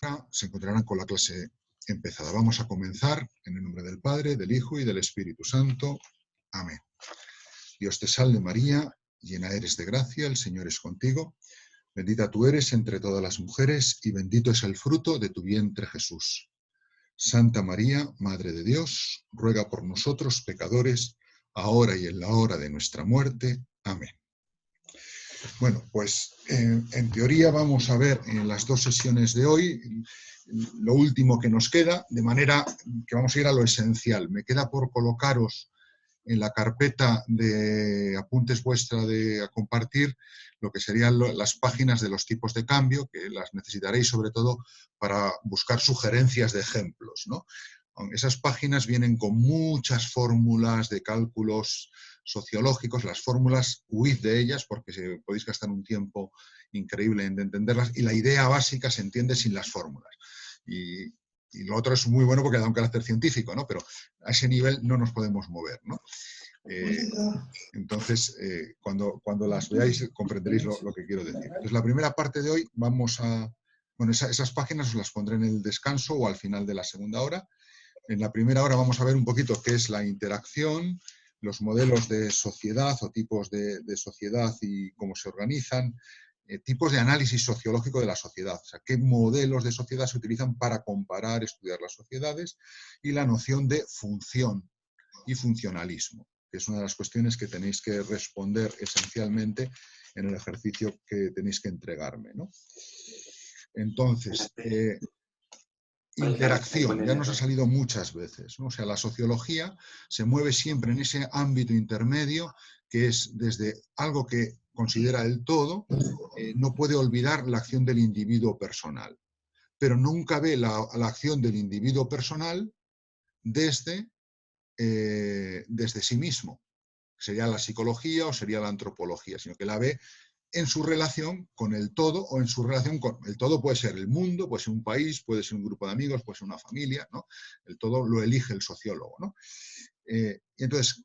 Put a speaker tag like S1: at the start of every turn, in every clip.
S1: ahora se encontrarán con la clase empezada. Vamos a comenzar en el nombre del Padre, del Hijo y del Espíritu Santo. Amén. Dios te salve María, llena eres de gracia, el Señor es contigo. Bendita tú eres entre todas las mujeres y bendito es el fruto de tu vientre Jesús. Santa María, Madre de Dios, ruega por nosotros pecadores, ahora y en la hora de nuestra muerte. Amén. Bueno, pues en teoría vamos a ver en las dos sesiones de hoy lo último que nos queda, de manera que vamos a ir a lo esencial. Me queda por colocaros en la carpeta de apuntes vuestra a compartir lo que serían las páginas de los tipos de cambio, que las necesitaréis sobre todo para buscar sugerencias de ejemplos, ¿no? Esas páginas vienen con muchas fórmulas de cálculos sociológicos, las fórmulas, huid de ellas porque podéis gastar un tiempo increíble en entenderlas, y la idea básica se entiende sin las fórmulas. Y lo otro es muy bueno porque da un carácter científico, ¿no? Pero a ese nivel no nos podemos mover, ¿no? Entonces, cuando las veáis comprenderéis lo que quiero decir. Entonces, la primera parte de hoy vamos a... Bueno, esas páginas os las pondré en el descanso o al final de la segunda hora. En la primera hora vamos a ver un poquito qué es la interacción, los modelos de sociedad o tipos de sociedad y cómo se organizan, tipos de análisis sociológico de la sociedad, o sea, qué modelos de sociedad se utilizan para comparar, estudiar las sociedades, y la noción de función y funcionalismo, que es una de las cuestiones que tenéis que responder esencialmente en el ejercicio que tenéis que entregarme, ¿no? Entonces, interacción, ya nos ha salido muchas veces, ¿no? O sea, la sociología se mueve siempre en ese ámbito intermedio que es desde algo que considera el todo, no puede olvidar la acción del individuo personal, pero nunca ve la acción del individuo personal desde sí mismo. Sería la psicología o sería la antropología, sino que la ve en su relación con el todo o en su relación con... El todo puede ser el mundo, puede ser un país, puede ser un grupo de amigos, puede ser una familia, ¿no? El todo lo elige el sociólogo, ¿no? Entonces,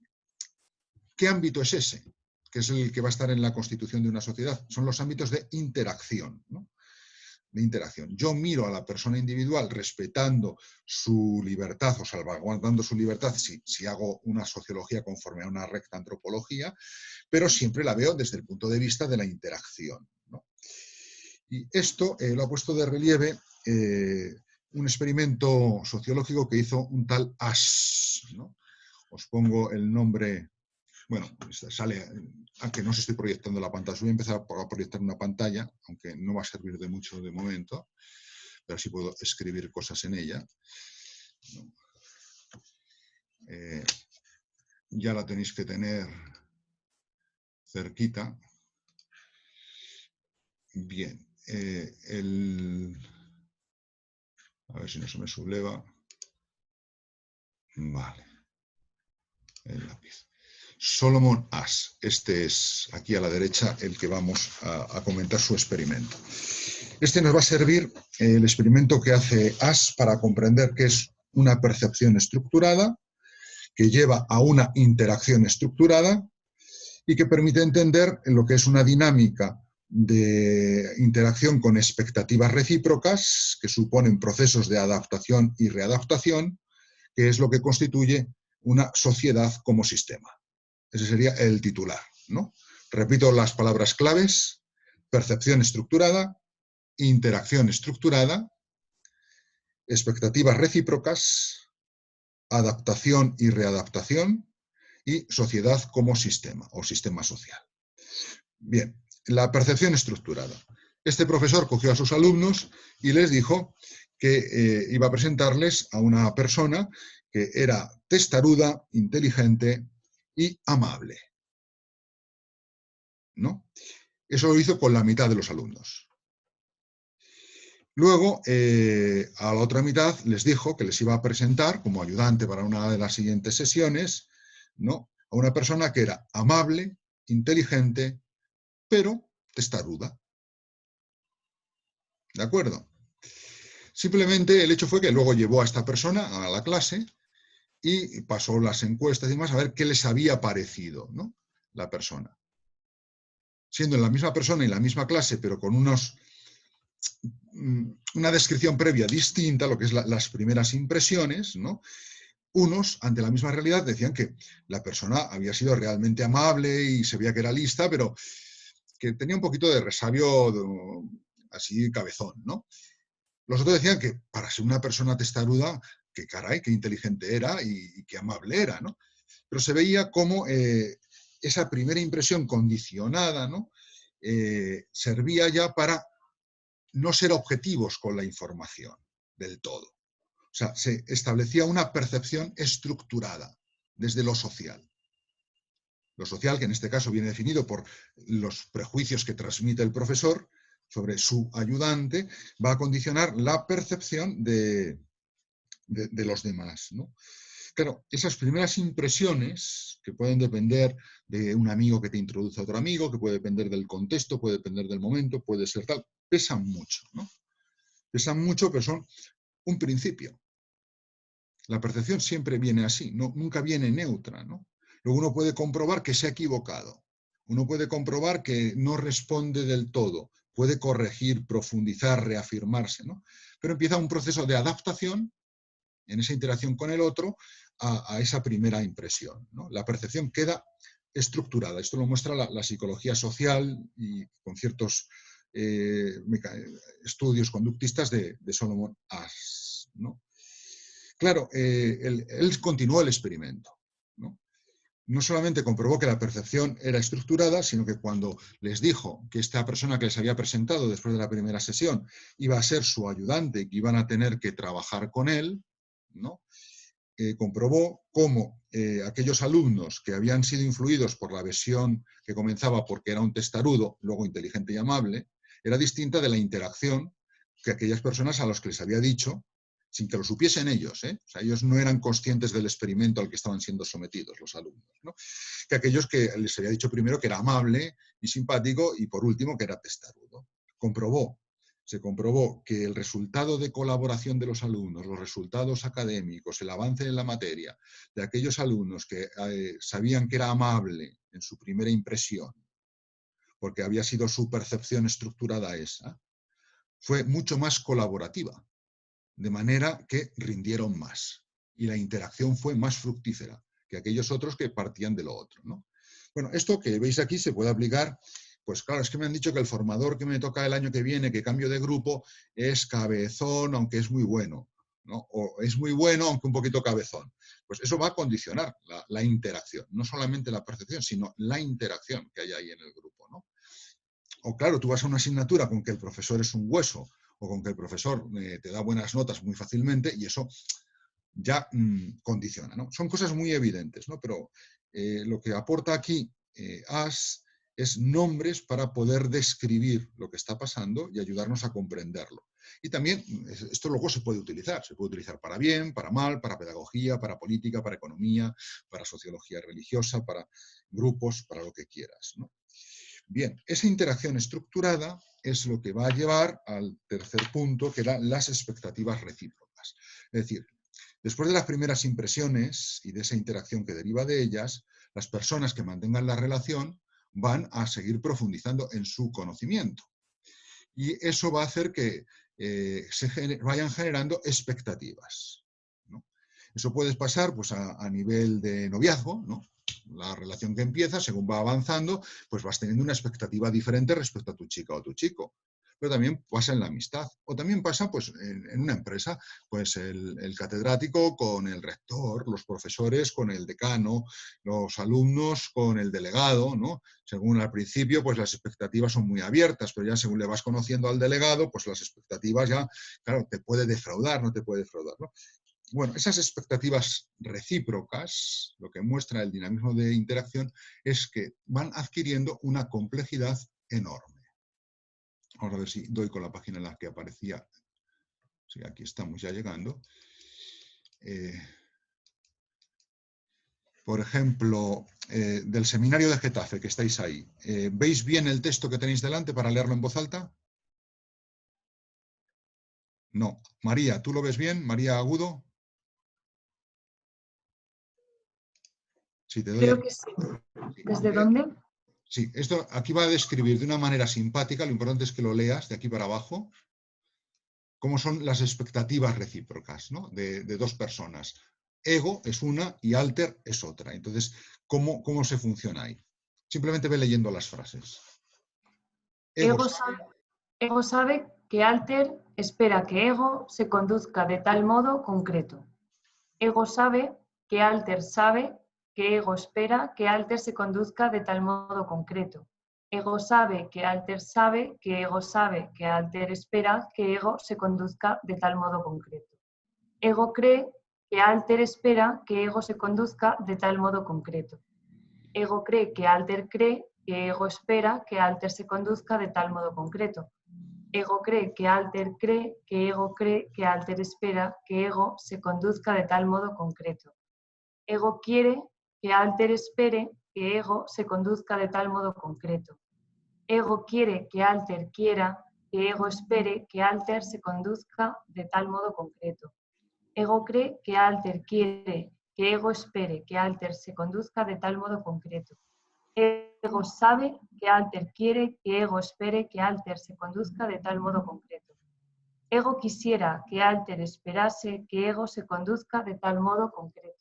S1: ¿qué ámbito es ese? Que es el que va a estar en la constitución de una sociedad. Son los ámbitos de interacción, ¿no? De interacción. Yo miro a la persona individual respetando su libertad o salvaguardando su libertad si hago una sociología conforme a una recta antropología, pero siempre la veo desde el punto de vista de la interacción, ¿no? Y esto lo ha puesto de relieve un experimento sociológico que hizo un tal Ash, ¿no? Os pongo el nombre, bueno, sale, aunque no os estoy proyectando la pantalla, voy a empezar a proyectar una pantalla, aunque no va a servir de mucho de momento, pero sí puedo escribir cosas en ella. Ya la tenéis que tener cerquita. Bien, a ver si no se me subleva. Vale. El lápiz. Solomon Asch. Este es aquí a la derecha el que vamos a comentar su experimento. Este nos va a servir el experimento que hace Asch para comprender qué es una percepción estructurada, que lleva a una interacción estructurada y que permite entender lo que es una dinámica de interacción con expectativas recíprocas que suponen procesos de adaptación y readaptación, que es lo que constituye una sociedad como sistema. Ese sería el titular, ¿no? Repito las palabras claves: percepción estructurada, interacción estructurada, expectativas recíprocas, adaptación y readaptación, y sociedad como sistema o sistema social. Bien, la percepción estructurada. Este profesor cogió a sus alumnos y les dijo que iba a presentarles a una persona que era testaruda, inteligente y amable, ¿no? Eso lo hizo con la mitad de los alumnos. Luego, a la otra mitad les dijo que les iba a presentar como ayudante para una de las siguientes sesiones, ¿no?, a una persona que era amable, inteligente, pero testaruda. ¿De acuerdo? Simplemente el hecho fue que luego llevó a esta persona a la clase y pasó las encuestas y demás a ver qué les había parecido, ¿no?, la persona. Siendo la misma persona y la misma clase, pero con unos una descripción previa distinta a lo que es las primeras impresiones, ¿no? Unos, ante la misma realidad, decían que la persona había sido realmente amable y se veía que era lista, pero que tenía un poquito de resabio así cabezón, ¿no? Los otros decían que para ser una persona testaruda, que caray, qué inteligente era y qué amable era, ¿no? Pero se veía como esa primera impresión condicionada, ¿no? Servía ya para no ser objetivos con la información del todo. O sea, se establecía una percepción estructurada desde lo social. Lo social, que en este caso viene definido por los prejuicios que transmite el profesor sobre su ayudante, va a condicionar la percepción de los demás, ¿no? Claro, esas primeras impresiones, que pueden depender de un amigo que te introduce a otro amigo, que puede depender del contexto, puede depender del momento, puede ser tal, pesan mucho, ¿no? Pesan mucho, pero son un principio. La percepción siempre viene así, no, nunca viene neutra, ¿no? Luego uno puede comprobar que se ha equivocado, uno puede comprobar que no responde del todo, puede corregir, profundizar, reafirmarse, ¿no? Pero empieza un proceso de adaptación en esa interacción con el otro a esa primera impresión, ¿no? La percepción queda estructurada. Esto lo muestra la psicología social y con ciertos estudios conductistas de Solomon Asch, ¿no? Claro, él continuó el experimento, ¿no? No solamente comprobó que la percepción era estructurada, sino que cuando les dijo que esta persona que les había presentado después de la primera sesión iba a ser su ayudante y que iban a tener que trabajar con él, ¿no? Comprobó cómo aquellos alumnos que habían sido influidos por la versión que comenzaba porque era un testarudo, luego inteligente y amable, era distinta de la interacción que aquellas personas a los que les había dicho, sin que lo supiesen ellos, ¿eh? O sea, ellos no eran conscientes del experimento al que estaban siendo sometidos los alumnos, ¿no? Que aquellos que les había dicho primero que era amable y simpático y por último que era testarudo. Se comprobó que el resultado de colaboración de los alumnos, los resultados académicos, el avance en la materia de aquellos alumnos que sabían que era amable en su primera impresión, porque había sido su percepción estructurada esa, fue mucho más colaborativa, de manera que rindieron más y la interacción fue más fructífera que aquellos otros que partían de lo otro, ¿no? Bueno, esto que veis aquí se puede aplicar. Pues claro, es que me han dicho que el formador que me toca el año que viene, que cambio de grupo, es cabezón, aunque es muy bueno, ¿no? O es muy bueno, aunque un poquito cabezón. Pues eso va a condicionar la interacción, no solamente la percepción, sino la interacción que hay ahí en el grupo, ¿no? O claro, tú vas a una asignatura con que el profesor es un hueso o con que el profesor te da buenas notas muy fácilmente y eso ya condiciona, ¿no? Son cosas muy evidentes, ¿no? Pero lo que aporta aquí Asch es nombres para poder describir lo que está pasando y ayudarnos a comprenderlo. Y también esto luego se puede utilizar para bien, para mal, para pedagogía, para política, para economía, para sociología religiosa, para grupos, para lo que quieras, ¿no? Bien, esa interacción estructurada es lo que va a llevar al tercer punto, que eran las expectativas recíprocas. Es decir, después de las primeras impresiones y de esa interacción que deriva de ellas, las personas que mantengan la relación van a seguir profundizando en su conocimiento. Y eso va a hacer que vayan generando expectativas, ¿no? Eso puede pasar pues, a nivel de noviazgo, ¿no? La relación que empieza, según va avanzando, pues vas teniendo una expectativa diferente respecto a tu chica o tu chico. Pero también pasa en la amistad. O también pasa pues, en una empresa, pues el catedrático con el rector, los profesores con el decano, los alumnos con el delegado, ¿no? Según al principio, pues las expectativas son muy abiertas, pero ya según le vas conociendo al delegado, pues las expectativas ya, claro, te puede defraudar, no te puede defraudar, ¿no? Bueno, esas expectativas recíprocas, lo que muestra el dinamismo de interacción, es que van adquiriendo una complejidad enorme. Vamos a ver si doy con la página en la que aparecía. Sí, aquí estamos ya llegando. Por ejemplo, del seminario de Getafe, que estáis ahí. ¿Veis bien el texto que tenéis delante para leerlo en voz alta? No. María, ¿tú lo ves bien? María Agudo. Sí, te doy
S2: Creo
S1: aquí.
S2: que sí. ¿Desde dónde?
S1: Sí, esto aquí va a describir de una manera simpática, lo importante es que lo leas de aquí para abajo, cómo son las expectativas recíprocas, ¿no? de dos personas. Ego es una y alter es otra. Entonces, ¿cómo se funciona ahí? Simplemente ve leyendo las frases. Ego
S2: Ego sabe que alter espera que ego se conduzca de tal modo concreto. Ego sabe que alter sabe que ego espera que alter se conduzca de tal modo concreto. Ego sabe que alter sabe que ego sabe que alter espera que ego se conduzca de tal modo concreto. Ego cree que alter espera que ego se conduzca de tal modo concreto. Ego cree que alter cree que ego espera que alter se conduzca de tal modo concreto. Ego cree que alter cree que ego cree que alter espera que ego se conduzca de tal modo concreto. Ego quiere que alter espere que ego se conduzca de tal modo concreto. Ego quiere que alter quiera que ego espere que alter se conduzca de tal modo concreto. Ego cree que alter quiere que ego espere que alter se conduzca de tal modo concreto. Ego sabe que alter quiere que ego espere que alter se conduzca de tal modo concreto. Ego quisiera que alter esperase que ego se conduzca de tal modo concreto.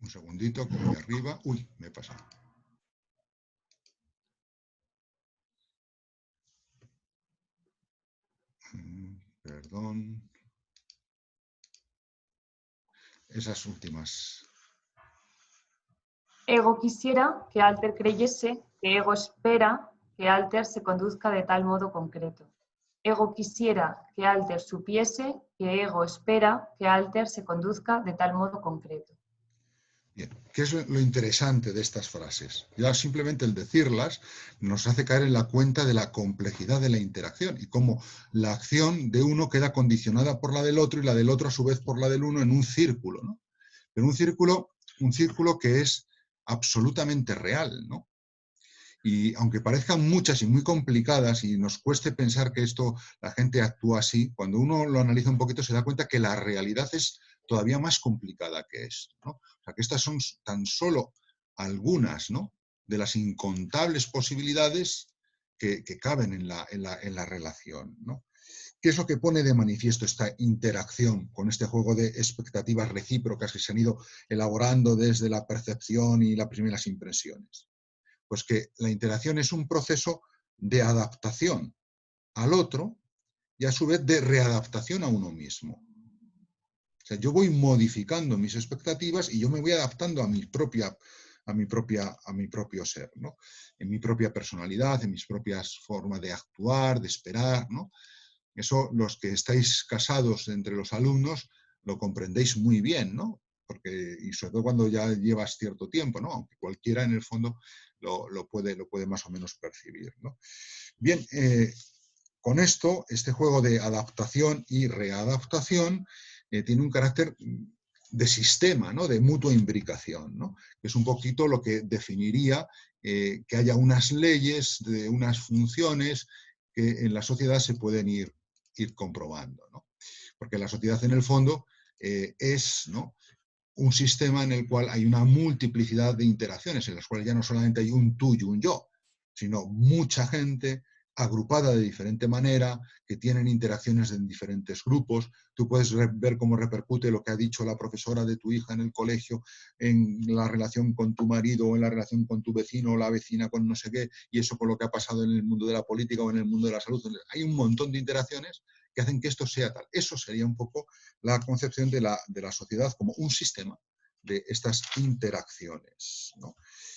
S1: Un segundito, que voy arriba. Uy, me he pasado. Perdón. Esas últimas.
S2: Ego quisiera que alter creyese que ego espera que alter se conduzca de tal modo concreto. Ego quisiera que alter supiese que ego espera que alter se conduzca de tal modo concreto.
S1: Bien, ¿qué es lo interesante de estas frases? Ya simplemente el decirlas nos hace caer en la cuenta de la complejidad de la interacción y cómo la acción de uno queda condicionada por la del otro y la del otro a su vez por la del uno en un círculo, ¿no? Pero un círculo que es absolutamente real, ¿no? Y aunque parezcan muchas y muy complicadas y nos cueste pensar que esto, la gente actúa así, cuando uno lo analiza un poquito se da cuenta que la realidad es todavía más complicada que esto, ¿no? O sea, que estas son tan solo algunas, ¿no?, de las incontables posibilidades que caben en la relación, ¿no? ¿Qué es lo que pone de manifiesto esta interacción con este juego de expectativas recíprocas que se han ido elaborando desde la percepción y las primeras impresiones? Pues que la interacción es un proceso de adaptación al otro y a su vez de readaptación a uno mismo. O sea, yo voy modificando mis expectativas y yo me voy adaptando a mi propio ser, ¿no? En mi propia personalidad, en mis propias formas de actuar, de esperar, ¿no? Eso, los que estáis casados entre los alumnos, lo comprendéis muy bien, ¿no? Porque, y sobre todo cuando ya llevas cierto tiempo, ¿no? Aunque cualquiera en el fondo lo puede más o menos percibir, ¿no? Bien, con esto, este juego de adaptación y readaptación tiene un carácter de sistema, ¿no?, de mutua imbricación, ¿no?, que es un poquito lo que definiría que haya unas leyes, de unas funciones que en la sociedad se pueden ir comprobando, ¿no? Porque la sociedad en el fondo es, ¿no?, un sistema en el cual hay una multiplicidad de interacciones, en las cuales ya no solamente hay un tú y un yo, sino mucha gente agrupada de diferente manera, que tienen interacciones en diferentes grupos. Tú puedes ver cómo repercute lo que ha dicho la profesora de tu hija en el colegio en la relación con tu marido o en la relación con tu vecino o la vecina con no sé qué, y eso con lo que ha pasado en el mundo de la política o en el mundo de la salud. Hay un montón de interacciones que hacen que esto sea tal. Eso sería un poco la concepción de la sociedad como un sistema de estas interacciones, ¿no?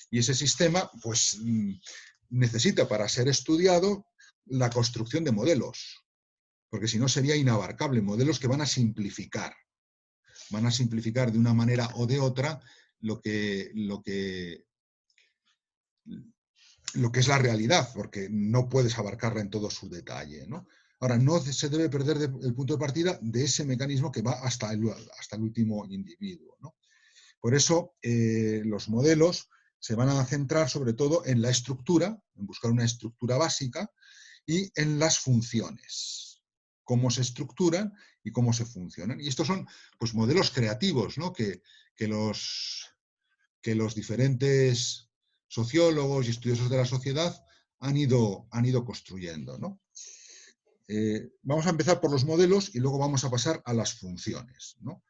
S1: Y ese sistema, pues, necesita para ser estudiado la construcción de modelos, porque si no sería inabarcable, modelos que van a simplificar de una manera o de otra lo que es la realidad, porque no puedes abarcarla en todo su detalle, ¿no? Ahora, no se debe perder el punto de partida de ese mecanismo que va hasta el último individuo, ¿no? Por eso, los modelos se van a centrar sobre todo en la estructura, en buscar una estructura básica y en las funciones, cómo se estructuran y cómo se funcionan. Y estos son, pues, modelos creativos, ¿no?, que los diferentes sociólogos y estudiosos de la sociedad han ido construyendo, ¿no? Vamos a empezar por los modelos y luego vamos a pasar a las funciones, ¿no?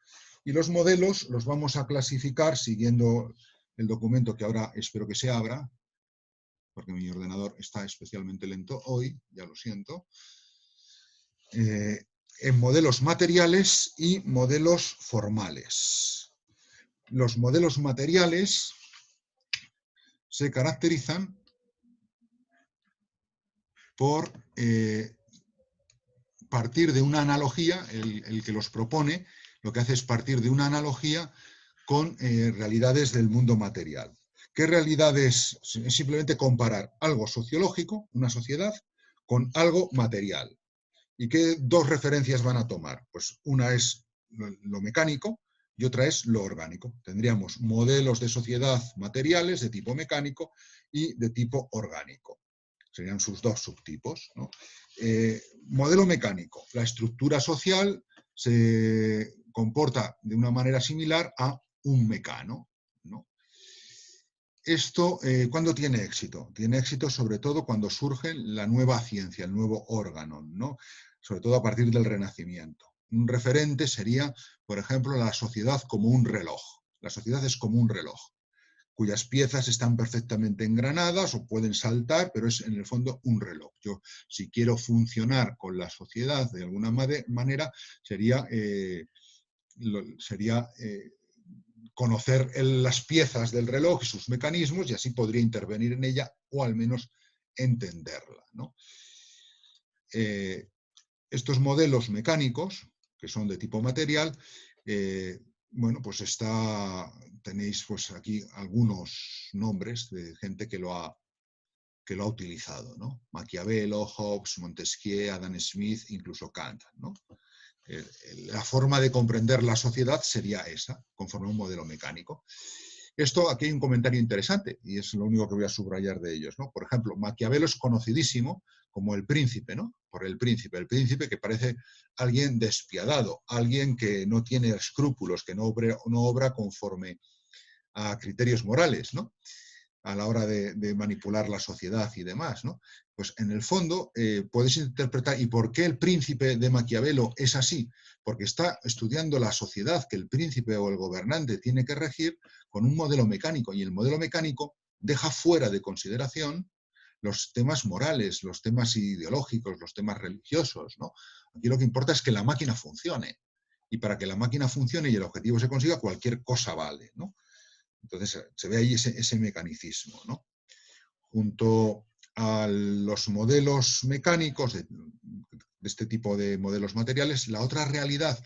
S1: Y los modelos los vamos a clasificar siguiendo el documento que ahora espero que se abra, porque mi ordenador está especialmente lento hoy, ya lo siento, en modelos materiales y modelos formales. Los modelos materiales se caracterizan por partir de una analogía, el que los propone, lo que hace es partir de una analogía con realidades del mundo material. ¿Qué realidades? Es simplemente comparar algo sociológico, una sociedad, con algo material. ¿Y qué dos referencias van a tomar? Pues una es lo mecánico y otra es lo orgánico. Tendríamos modelos de sociedad materiales de tipo mecánico y de tipo orgánico. Serían sus dos subtipos, ¿no? Modelo mecánico. La estructura social se comporta de una manera similar a un mecano, ¿no? Esto, ¿cuándo tiene éxito? Tiene éxito sobre todo cuando surge la nueva ciencia, el nuevo órgano, ¿no? Sobre todo a partir del Renacimiento. Un referente sería, por ejemplo, la sociedad como un reloj. La sociedad es como un reloj, cuyas piezas están perfectamente engranadas o pueden saltar, pero es en el fondo un reloj. Yo, si quiero funcionar con la sociedad de alguna manera, sería conocer las piezas del reloj y sus mecanismos y así podría intervenir en ella o al menos entenderla, ¿no? Estos modelos mecánicos, que son de tipo material, bueno, pues tenéis pues aquí algunos nombres de gente que lo ha utilizado, ¿no? Maquiavelo, Hobbes, Montesquieu, Adam Smith, incluso Kant, ¿no? La forma de comprender la sociedad sería esa, conforme a un modelo mecánico. Esto, aquí hay un comentario interesante, y es lo único que voy a subrayar de ellos, ¿no? Por ejemplo, Maquiavelo es conocidísimo como el príncipe, ¿no? Por el príncipe que parece alguien despiadado, alguien que no tiene escrúpulos, que no obra conforme a criterios morales, ¿no? A la hora de manipular la sociedad y demás, ¿no? Pues en el fondo puedes interpretar, ¿y por qué el príncipe de Maquiavelo es así? Porque está estudiando la sociedad que el príncipe o el gobernante tiene que regir con un modelo mecánico, y el modelo mecánico deja fuera de consideración los temas morales, los temas ideológicos, los temas religiosos, ¿no? Aquí lo que importa es que la máquina funcione, y para que la máquina funcione y el objetivo se consiga, cualquier cosa vale, ¿no? Entonces se ve ahí ese mecanicismo, ¿no? Junto a los modelos mecánicos, de este tipo de modelos materiales, la otra realidad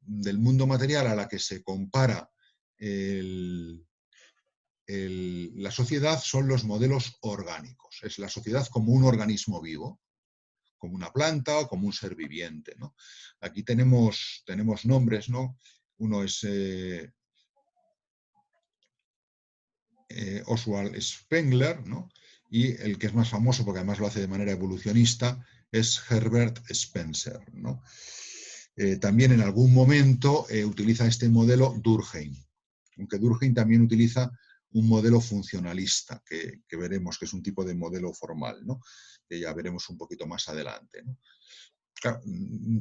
S1: del mundo material a la que se compara la sociedad son los modelos orgánicos. Es la sociedad como un organismo vivo, como una planta o como un ser viviente, ¿no? Aquí tenemos nombres, ¿no? Uno es Oswald Spengler, ¿no? Y el que es más famoso, porque además lo hace de manera evolucionista, es Herbert Spencer, ¿no? También en algún momento utiliza este modelo Durkheim, aunque Durkheim también utiliza un modelo funcionalista, que veremos que es un tipo de modelo formal, ¿no? Que ya veremos un poquito más adelante, ¿no? Claro,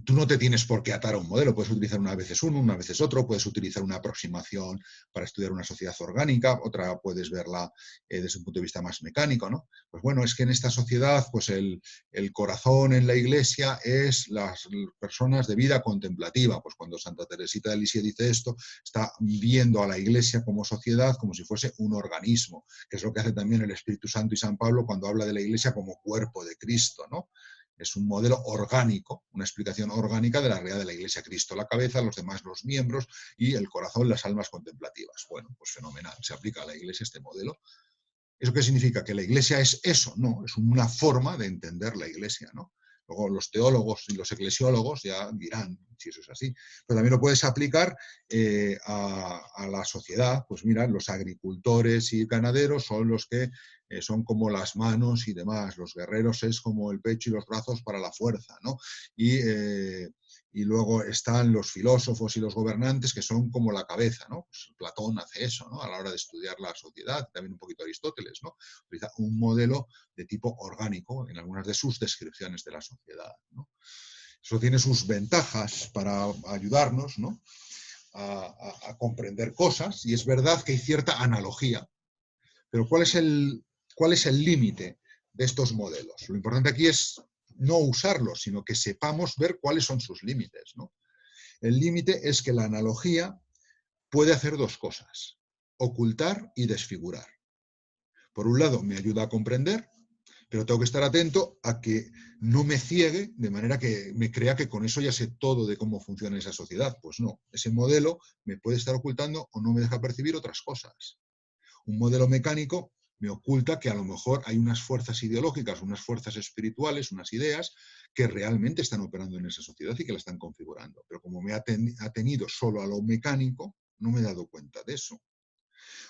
S1: tú no te tienes por qué atar a un modelo, puedes utilizar una veces uno, una veces otro, puedes utilizar una aproximación para estudiar una sociedad orgánica, otra puedes verla desde un punto de vista más mecánico, ¿no? Pues bueno, es que en esta sociedad, pues el corazón en la iglesia es las personas de vida contemplativa. Pues cuando Santa Teresita de Lisieux dice esto, está viendo a la iglesia como sociedad como si fuese un organismo, que es lo que hace también el Espíritu Santo y San Pablo cuando habla de la iglesia como cuerpo de Cristo, ¿no? Es un modelo orgánico, una explicación orgánica de la realidad de la Iglesia. Cristo la cabeza, los demás los miembros y el corazón las almas contemplativas. Bueno, pues fenomenal, se aplica a la Iglesia este modelo. ¿Eso qué significa? ¿Que la Iglesia es eso? No, es una forma de entender la Iglesia, ¿no? Luego los teólogos y los eclesiólogos ya dirán si eso es así. Pero también lo puedes aplicar a la sociedad. Pues mira, los agricultores y ganaderos son los que son como las manos y demás. Los guerreros es como el pecho y los brazos para la fuerza, ¿no? Y luego están los filósofos y los gobernantes que son como la cabeza, ¿no? Pues Platón hace eso, ¿no? A la hora de estudiar la sociedad, también un poquito Aristóteles, ¿no? Utiliza un modelo de tipo orgánico en algunas de sus descripciones de la sociedad, ¿no? Eso tiene sus ventajas para ayudarnos, ¿no?, a comprender cosas, y es verdad que hay cierta analogía. Pero ¿cuál es el límite de estos modelos? Lo importante aquí es no usarlos, sino que sepamos ver cuáles son sus límites, ¿no? El límite es que la analogía puede hacer dos cosas: ocultar y desfigurar. Por un lado, me ayuda a comprender, pero tengo que estar atento a que no me ciegue de manera que me crea que con eso ya sé todo de cómo funciona esa sociedad. Pues no, ese modelo me puede estar ocultando o no me deja percibir otras cosas. Un modelo mecánico me oculta que a lo mejor hay unas fuerzas ideológicas, unas fuerzas espirituales, unas ideas que realmente están operando en esa sociedad y que la están configurando. Pero como me ha tenido solo a lo mecánico, no me he dado cuenta de eso.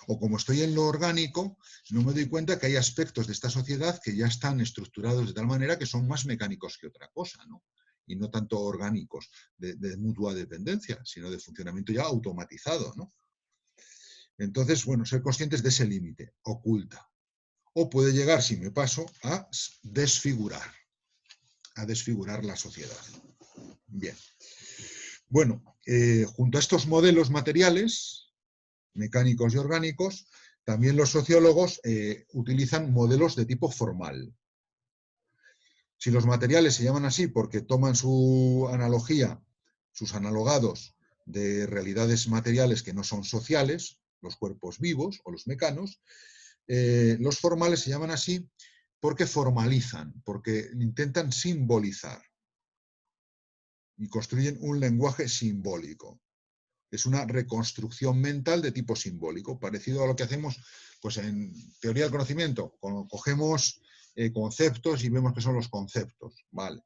S1: O como estoy en lo orgánico, no me doy cuenta que hay aspectos de esta sociedad que ya están estructurados de tal manera que son más mecánicos que otra cosa, ¿no? Y no tanto orgánicos de mutua dependencia, sino de funcionamiento ya automatizado, ¿no? Entonces, bueno, ser conscientes de ese límite, oculta. O puede llegar, si me paso, a desfigurar la sociedad. Bien. Bueno, junto a estos modelos materiales, mecánicos y orgánicos, también los sociólogos utilizan modelos de tipo formal. Si los materiales se llaman así porque toman su analogía, sus analogados de realidades materiales que no son sociales, los cuerpos vivos o los mecanos, los formales se llaman así porque formalizan, porque intentan simbolizar y construyen un lenguaje simbólico. Es una reconstrucción mental de tipo simbólico, parecido a lo que hacemos pues, en teoría del conocimiento. Cogemos conceptos y vemos qué son los conceptos. Vale.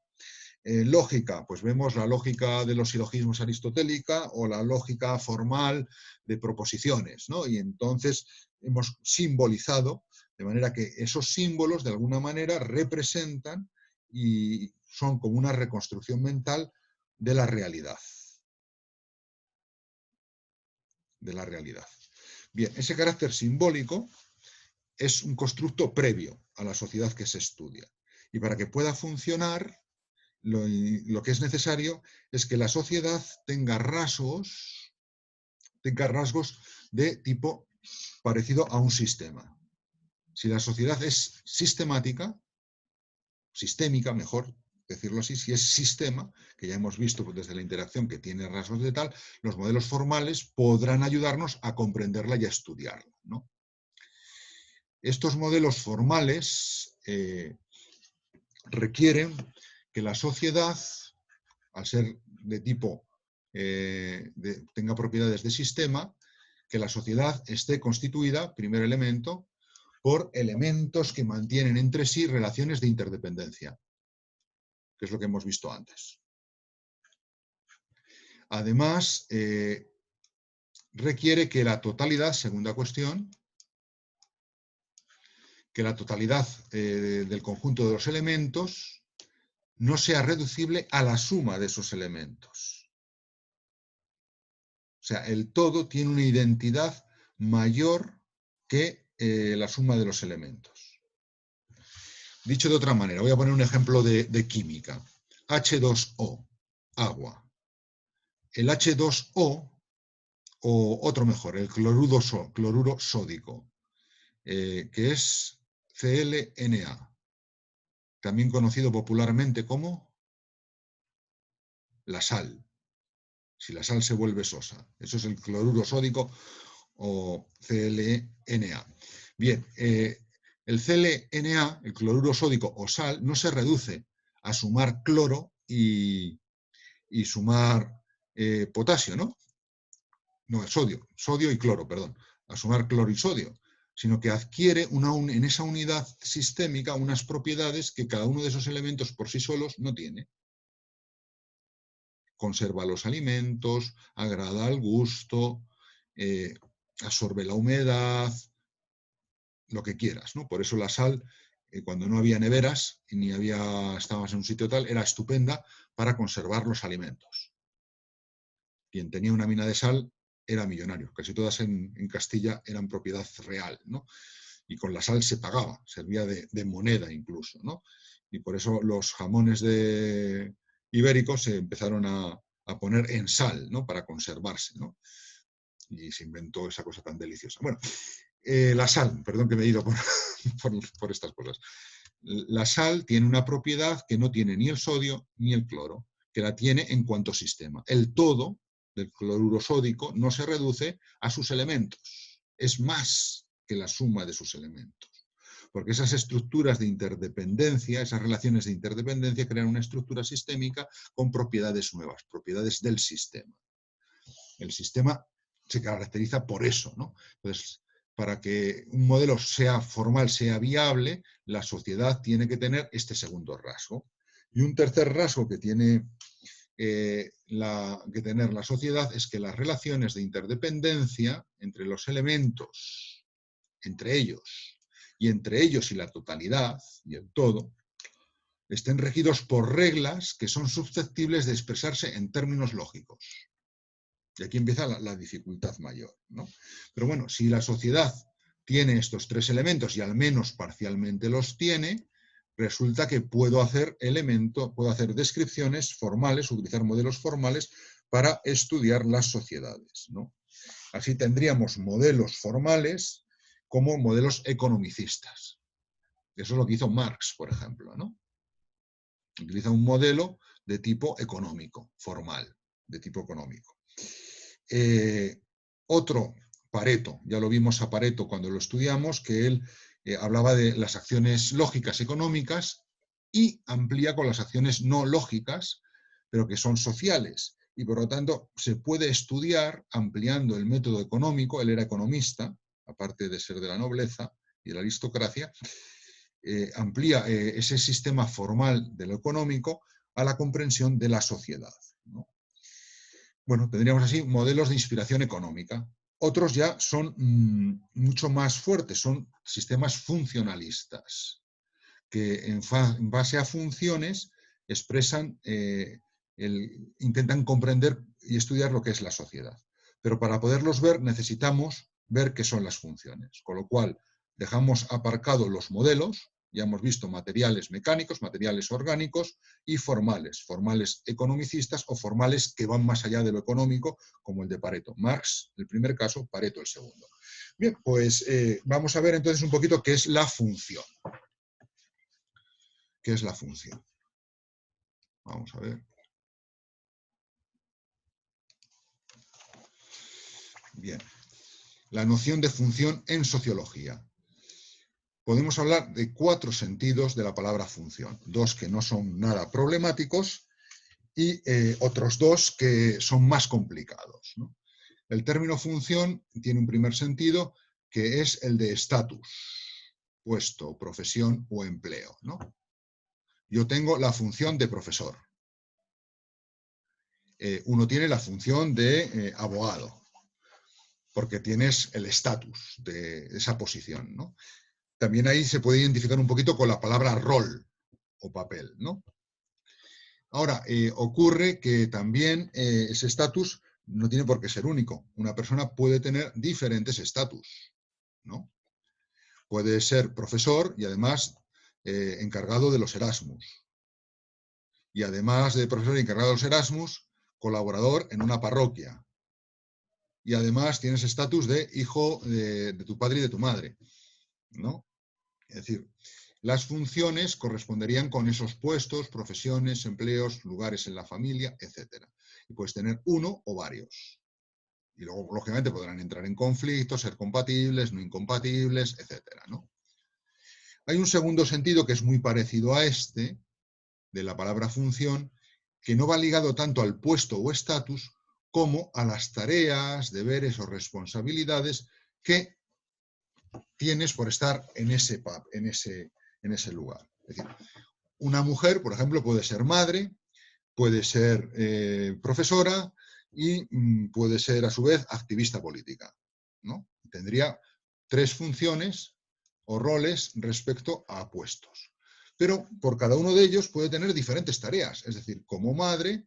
S1: Lógica, pues vemos la lógica de los silogismos aristotélica o la lógica formal de proposiciones, ¿no? Y entonces hemos simbolizado, de manera que esos símbolos de alguna manera representan y son como una reconstrucción mental de la realidad. De la realidad. Bien, ese carácter simbólico es un constructo previo a la sociedad que se estudia. Y para que pueda funcionar, lo que es necesario es que la sociedad tenga rasgos de tipo parecido a un sistema. Si la sociedad es sistémica, mejor decirlo así, si es sistema, que ya hemos visto desde la interacción que tiene rasgos de tal, los modelos formales podrán ayudarnos a comprenderla y a estudiarla, ¿no? Estos modelos formales requieren que la sociedad, al ser de tipo, tenga propiedades de sistema, que la sociedad esté constituida, primer elemento, por elementos que mantienen entre sí relaciones de interdependencia, que es lo que hemos visto antes. Además, requiere que la totalidad, segunda cuestión, que la totalidad del conjunto de los elementos no sea reducible a la suma de esos elementos. O sea, el todo tiene una identidad mayor que la suma de los elementos. Dicho de otra manera, voy a poner un ejemplo de química. H2O, agua. El H2O, o otro mejor, el cloruro sódico, que es ClNa, también conocido popularmente como la sal. Si la sal se vuelve sosa, eso es el cloruro sódico o ClNa. Bien, el ClNa, el cloruro sódico o sal, no se reduce a sumar cloro y sumar potasio, ¿no? No, sodio y cloro, perdón, a sumar cloro y sodio, sino que adquiere en esa unidad sistémica unas propiedades que cada uno de esos elementos por sí solos no tiene. Conserva los alimentos, agrada al gusto, absorbe la humedad, lo que quieras, ¿no? Por eso la sal, cuando no había neveras y ni estábamos en un sitio tal, era estupenda para conservar los alimentos. Quien tenía una mina de sal era millonario. Casi todas en Castilla eran propiedad real, ¿no? Y con la sal se pagaba, servía de moneda incluso, ¿no? Y por eso los jamones de ibéricos se empezaron a poner en sal, ¿no? Para conservarse, ¿no? Y se inventó esa cosa tan deliciosa. Bueno, la sal, perdón que me he ido por estas cosas. La sal tiene una propiedad que no tiene ni el sodio ni el cloro, que la tiene en cuanto sistema. El todo del cloruro sódico no se reduce a sus elementos, es más que la suma de sus elementos. Porque esas estructuras de interdependencia, esas relaciones de interdependencia crean una estructura sistémica con propiedades nuevas, propiedades del sistema. El sistema se caracteriza por eso, ¿no? Entonces, para que un modelo sea formal, sea viable, la sociedad tiene que tener este segundo rasgo. Y un tercer rasgo que tiene que tener la sociedad es que las relaciones de interdependencia entre los elementos, entre ellos y la totalidad y el todo, estén regidos por reglas que son susceptibles de expresarse en términos lógicos. Y aquí empieza la dificultad mayor, ¿no? Pero bueno, si la sociedad tiene estos tres elementos y al menos parcialmente los tiene, resulta que puedo hacer descripciones formales, utilizar modelos formales para estudiar las sociedades, ¿no? Así tendríamos modelos formales como modelos economicistas. Eso es lo que hizo Marx, por ejemplo, ¿no? Utiliza un modelo de tipo económico, formal, de tipo económico. Otro, Pareto, ya lo vimos a Pareto cuando lo estudiamos, que él hablaba de las acciones lógicas económicas y amplía con las acciones no lógicas, pero que son sociales. Y por lo tanto se puede estudiar ampliando el método económico, él era economista, aparte de ser de la nobleza y de la aristocracia, amplía ese sistema formal de lo económico a la comprensión de la sociedad, ¿no? Bueno, tendríamos así modelos de inspiración económica. Otros ya son mucho más fuertes, son sistemas funcionalistas, que en base a funciones expresan, intentan comprender y estudiar lo que es la sociedad. Pero para poderlos ver necesitamos ver qué son las funciones, con lo cual dejamos aparcados los modelos. Ya hemos visto materiales mecánicos, materiales orgánicos y formales, formales economicistas o formales que van más allá de lo económico, como el de Pareto. Marx, el primer caso, Pareto, el segundo. Bien, pues vamos a ver entonces un poquito qué es la función. ¿Qué es la función? Vamos a ver. Bien. La noción de función en sociología. Podemos hablar de 4 sentidos de la palabra función. 2 que no son nada problemáticos y otros 2 que son más complicados, ¿no? El término función tiene un primer sentido que es el de estatus, puesto, profesión o empleo, ¿no? Yo tengo la función de profesor. Uno tiene la función de abogado, porque tienes el estatus de esa posición, ¿no? También ahí se puede identificar un poquito con la palabra rol o papel, ¿no? Ahora, ocurre que también ese estatus no tiene por qué ser único. Una persona puede tener diferentes estatus, ¿no? Puede ser profesor y además encargado de los Erasmus. Y además de profesor encargado de los Erasmus, colaborador en una parroquia. Y además tienes estatus de hijo de tu padre y de tu madre, ¿no? Es decir, las funciones corresponderían con esos puestos, profesiones, empleos, lugares en la familia, etc. Y puedes tener uno o varios. Y luego, lógicamente, podrán entrar en conflictos, ser compatibles, no incompatibles, etc., ¿no? Hay un segundo sentido que es muy parecido a este, de la palabra función, que no va ligado tanto al puesto o estatus como a las tareas, deberes o responsabilidades que tienes por estar en ese lugar. Es decir, una mujer, por ejemplo, puede ser madre, puede ser profesora y puede ser, a su vez, activista política, ¿no? Tendría 3 funciones o roles respecto a puestos. Pero por cada uno de ellos puede tener diferentes tareas. Es decir, como madre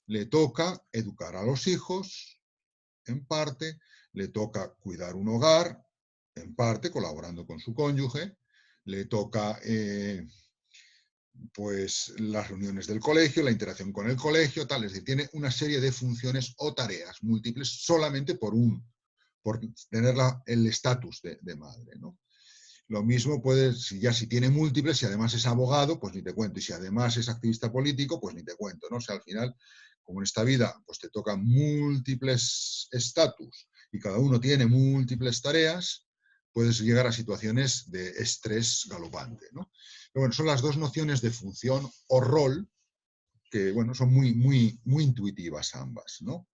S1: le toca educar a los hijos, en parte, le toca cuidar un hogar, en parte, colaborando con su cónyuge, le toca pues las reuniones del colegio, la interacción con el colegio, tal, es decir, tiene una serie de funciones o tareas múltiples solamente por tener el estatus de madre, ¿no? Lo mismo puede, si tiene múltiples, si además es abogado, pues ni te cuento, y si además es activista político, pues ni te cuento, ¿no? O sea, al final, como en esta vida, pues te tocan múltiples estatus y cada uno tiene múltiples tareas, puedes llegar a situaciones de estrés galopante, ¿no? Pero bueno, son las dos nociones de función o rol que, bueno, son muy intuitivas ambas, ¿no?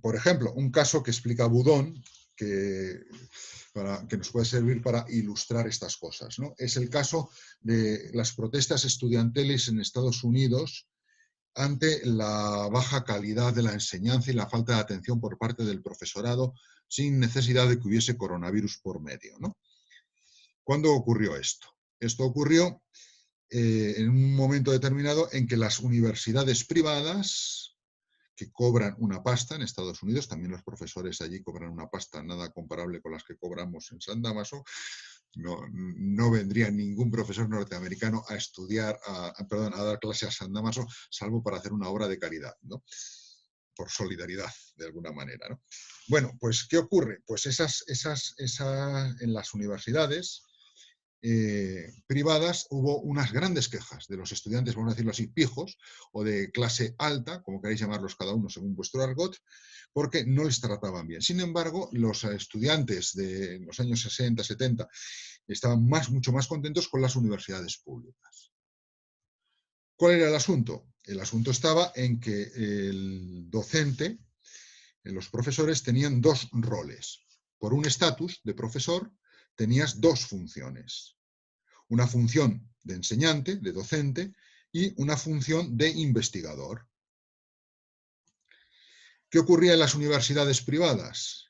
S1: Por ejemplo, un caso que explica Boudon, que nos puede servir para ilustrar estas cosas, ¿no? Es el caso de las protestas estudiantiles en Estados Unidos ante la baja calidad de la enseñanza y la falta de atención por parte del profesorado sin necesidad de que hubiese coronavirus por medio, ¿no? ¿Cuándo ocurrió esto? Esto ocurrió en un momento determinado en que las universidades privadas, que cobran una pasta en Estados Unidos, también los profesores allí cobran una pasta nada comparable con las que cobramos en San Damaso, no vendría ningún profesor norteamericano a estudiar, a dar clase a San Damaso, salvo para hacer una obra de caridad, ¿no? Por solidaridad, de alguna manera, ¿no? Bueno, pues, ¿qué ocurre? Pues en las universidades privadas hubo unas grandes quejas de los estudiantes, vamos a decirlo así, pijos, o de clase alta, como queráis llamarlos cada uno según vuestro argot, porque no les trataban bien. Sin embargo, los estudiantes de los años 60, 70, estaban mucho más contentos con las universidades públicas. ¿Cuál era el asunto? El asunto estaba en que el docente, los profesores tenían dos roles. Por un estatus de profesor tenías dos funciones. Una función de enseñante, de docente, y una función de investigador. ¿Qué ocurría en las universidades privadas?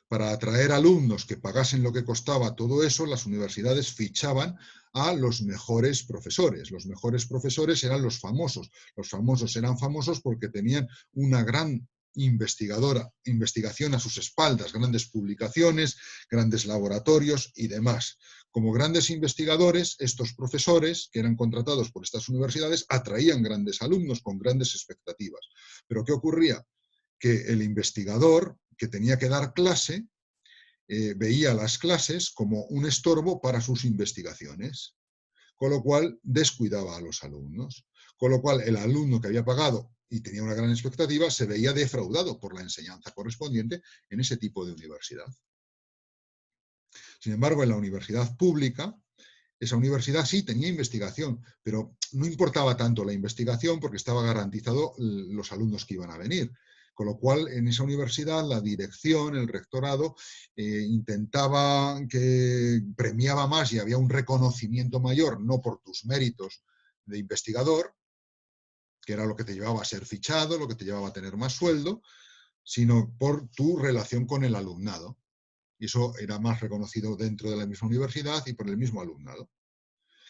S1: Para atraer alumnos que pagasen lo que costaba todo eso, las universidades fichaban a los mejores profesores. Los mejores profesores eran los famosos. Los famosos eran famosos porque tenían una gran investigación a sus espaldas, grandes publicaciones, grandes laboratorios y demás. Como grandes investigadores, estos profesores que eran contratados por estas universidades atraían grandes alumnos con grandes expectativas. Pero ¿qué ocurría? Que el investigador que tenía que dar clase veía las clases como un estorbo para sus investigaciones, con lo cual descuidaba a los alumnos. Con lo cual el alumno que había pagado y tenía una gran expectativa se veía defraudado por la enseñanza correspondiente en ese tipo de universidad. Sin embargo, en la universidad pública, esa universidad sí tenía investigación, pero no importaba tanto la investigación porque estaba garantizado los alumnos que iban a venir. Con lo cual, en esa universidad, la dirección, el rectorado, intentaba que premiaba más y había un reconocimiento mayor, no por tus méritos de investigador, que era lo que te llevaba a ser fichado, lo que te llevaba a tener más sueldo, sino por tu relación con el alumnado. Y eso era más reconocido dentro de la misma universidad y por el mismo alumnado.